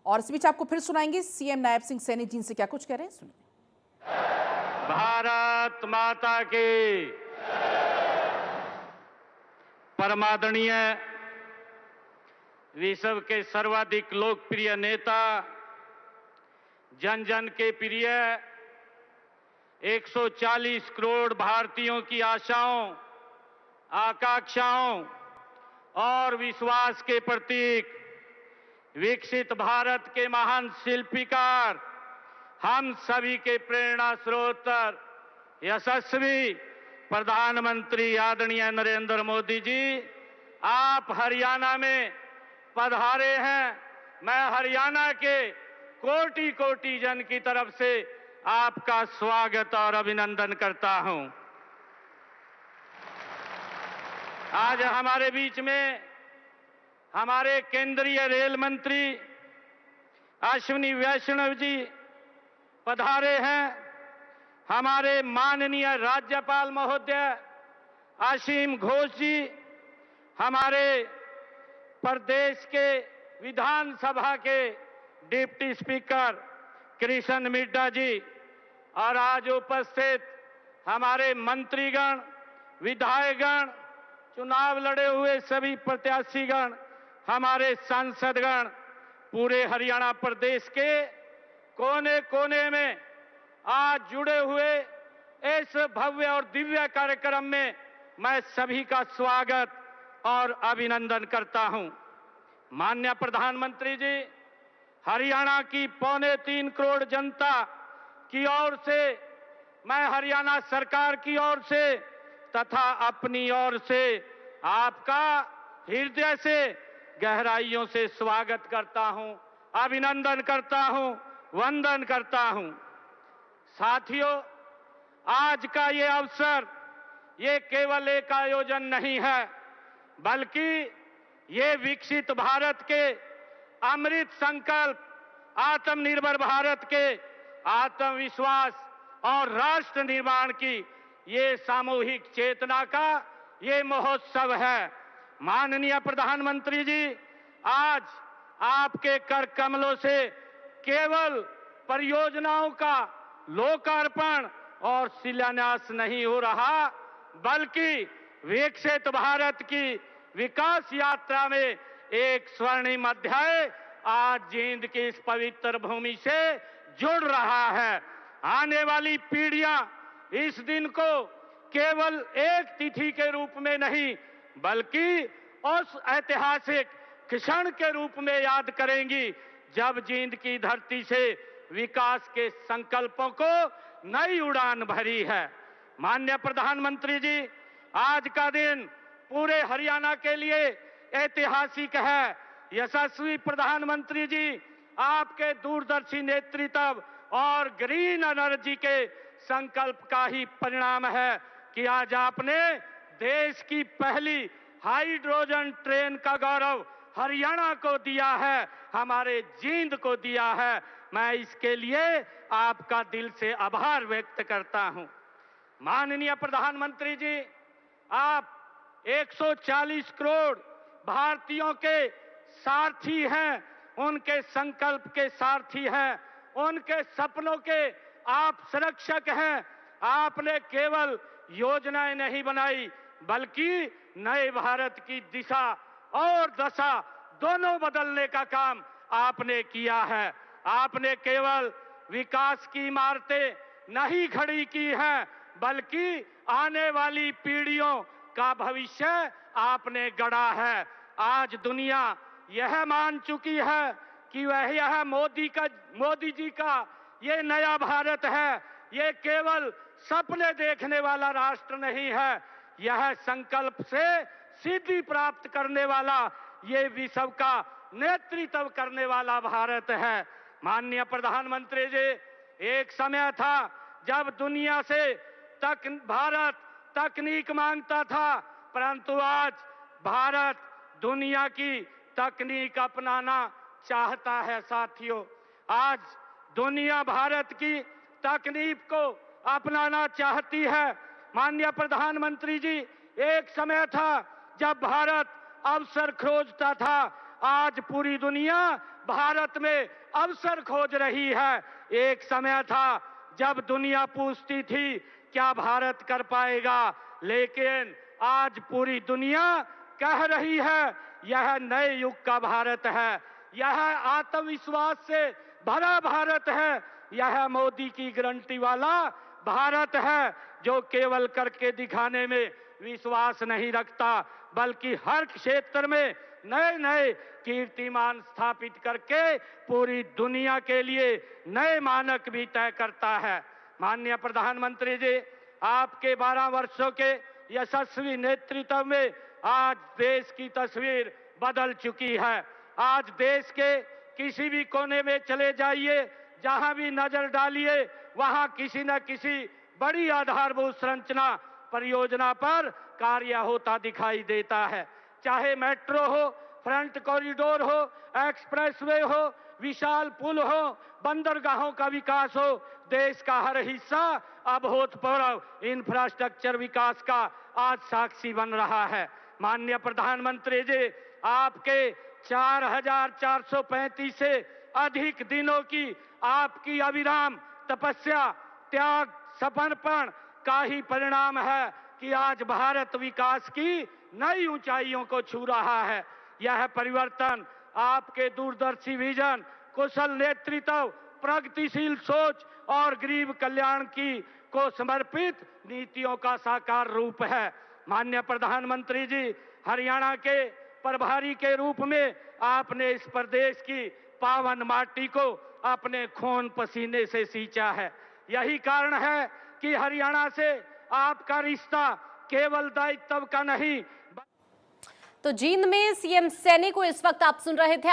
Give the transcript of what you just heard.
और इस बीच आपको फिर सुनाएंगे सीएम नायब सिंह सैनी जी से क्या कुछ कह रहे हैं, सुनिए। भारत माता की परमादरणीय विश्व के सर्वाधिक लोकप्रिय नेता, जन जन के प्रिय, 140 करोड़ भारतीयों की आशाओं, आकांक्षाओं और विश्वास के प्रतीक, विकसित भारत के महान शिल्पीकार, हम सभी के प्रेरणा स्रोत, यशस्वी प्रधानमंत्री आदरणीय नरेंद्र मोदी जी, आप हरियाणा में पधारे हैं। मैं हरियाणा के कोटि कोटि जन की तरफ से आपका स्वागत और अभिनंदन करता हूं। आज हमारे बीच में हमारे केंद्रीय रेल मंत्री अश्विनी वैष्णव जी पधारे हैं। हमारे माननीय राज्यपाल महोदय असीम घोष जी, हमारे प्रदेश के विधानसभा के डिप्टी स्पीकर कृष्ण मिड्डा जी और आज उपस्थित हमारे मंत्रीगण, विधायकगण, चुनाव लड़े हुए सभी प्रत्याशीगण, हमारे सांसदगण, पूरे हरियाणा प्रदेश के कोने कोने में आज जुड़े हुए इस भव्य और दिव्य कार्यक्रम में मैं सभी का स्वागत और अभिनंदन करता हूं। माननीय प्रधानमंत्री जी, हरियाणा की 3.25 करोड़ जनता की ओर से, मैं हरियाणा सरकार की ओर से तथा अपनी ओर से आपका हृदय से गहराइयों से स्वागत करता हूं, अभिनंदन करता हूं, वंदन करता हूं। साथियों, आज का ये अवसर ये केवल एक आयोजन नहीं है, बल्कि ये विकसित भारत के अमृत संकल्प, आत्मनिर्भर भारत के आत्मविश्वास और राष्ट्र निर्माण की ये सामूहिक चेतना का ये महोत्सव है। माननीय प्रधानमंत्री जी, आज आपके कर कमलों से केवल परियोजनाओं का लोकार्पण और शिलान्यास नहीं हो रहा, बल्कि विकसित भारत की विकास यात्रा में एक स्वर्णिम अध्याय आज जींद की इस पवित्र भूमि से जुड़ रहा है। आने वाली पीढ़ियां इस दिन को केवल एक तिथि के रूप में नहीं, बल्कि उस ऐतिहासिक क्षण के रूप में याद करेंगी जब जींद की धरती से विकास के संकल्पों को नई उड़ान भरी है। माननीय प्रधानमंत्री जी, आज का दिन पूरे हरियाणा के लिए ऐतिहासिक है। यशस्वी प्रधानमंत्री जी, आपके दूरदर्शी नेतृत्व और ग्रीन एनर्जी के संकल्प का ही परिणाम है कि आज आपने देश की पहली हाइड्रोजन ट्रेन का गौरव हरियाणा को दिया है, हमारे जींद को दिया है। मैं इसके लिए आपका दिल से आभार व्यक्त करता हूं। माननीय प्रधानमंत्री जी, आप 140 करोड़ भारतीयों के सारथी हैं, उनके संकल्प के सारथी हैं, उनके सपनों के आप संरक्षक हैं। आपने केवल योजनाएं नहीं बनाई, बल्कि नए भारत की दिशा और दशा दोनों बदलने का काम आपने किया है। आपने केवल विकास की इमारतें नहीं खड़ी की हैं, बल्कि आने वाली पीढ़ियों का भविष्य आपने गढ़ा है। आज दुनिया यह मान चुकी है कि यह मोदी जी का ये नया भारत है। ये केवल सपने देखने वाला राष्ट्र नहीं है, यह संकल्प से सिद्धि प्राप्त करने वाला, ये विश्व का नेतृत्व करने वाला भारत है। माननीय प्रधानमंत्री जी, एक समय था जब दुनिया से भारत तकनीक मांगता था, परंतु आज भारत दुनिया की तकनीक अपनाना चाहता है। साथियों, आज दुनिया भारत की तकनीक को अपनाना चाहती है। माननीय प्रधानमंत्री जी, एक समय था जब भारत अवसर खोजता था, आज पूरी दुनिया भारत में अवसर खोज रही है। एक समय था जब दुनिया पूछती थी क्या भारत कर पाएगा, लेकिन आज पूरी दुनिया कह रही है यह नए युग का भारत है, यह आत्मविश्वास से भरा भारत है, यह मोदी की गारंटी वाला भारत है जो केवल करके दिखाने में विश्वास नहीं रखता बल्कि हर क्षेत्र में नए नए कीर्तिमान स्थापित करके पूरी दुनिया के लिए नए मानक भी तय करता है। माननीय प्रधानमंत्री जी, आपके 12 वर्षों के यशस्वी नेतृत्व में आज देश की तस्वीर बदल चुकी है। आज देश के किसी भी कोने में चले जाइए, जहां भी नजर डालिए, वहां किसी न किसी बड़ी आधारभूत संरचना परियोजना पर कार्य होता दिखाई देता है। चाहे मेट्रो हो, फ्रंट कॉरिडोर हो, एक्सप्रेसवे हो, विशाल पुल हो, बंदरगाहों का विकास हो, देश का हर हिस्सा अभूतपूर्व इंफ्रास्ट्रक्चर विकास का आज साक्षी बन रहा है। माननीय प्रधानमंत्री जी, आपके 4,435 से अधिक दिनों की आपकी अविराम तपस्या, त्याग, समर्पण का ही परिणाम है कि आज भारत विकास की नई ऊंचाइयों को छू रहा है। यह परिवर्तन आपके दूरदर्शी विजन, कुशल नेतृत्व, प्रगतिशील सोच और गरीब कल्याण की को समर्पित नीतियों का साकार रूप है। माननीय प्रधानमंत्री जी, हरियाणा के प्रभारी के रूप में आपने इस प्रदेश की पावन माटी को अपने खून पसीने से सींचा है। यही कारण है कि हरियाणा से आपका रिश्ता केवल दायित्व का नहीं। तो जींद में सीएम सैनी को इस वक्त आप सुन रहे थे।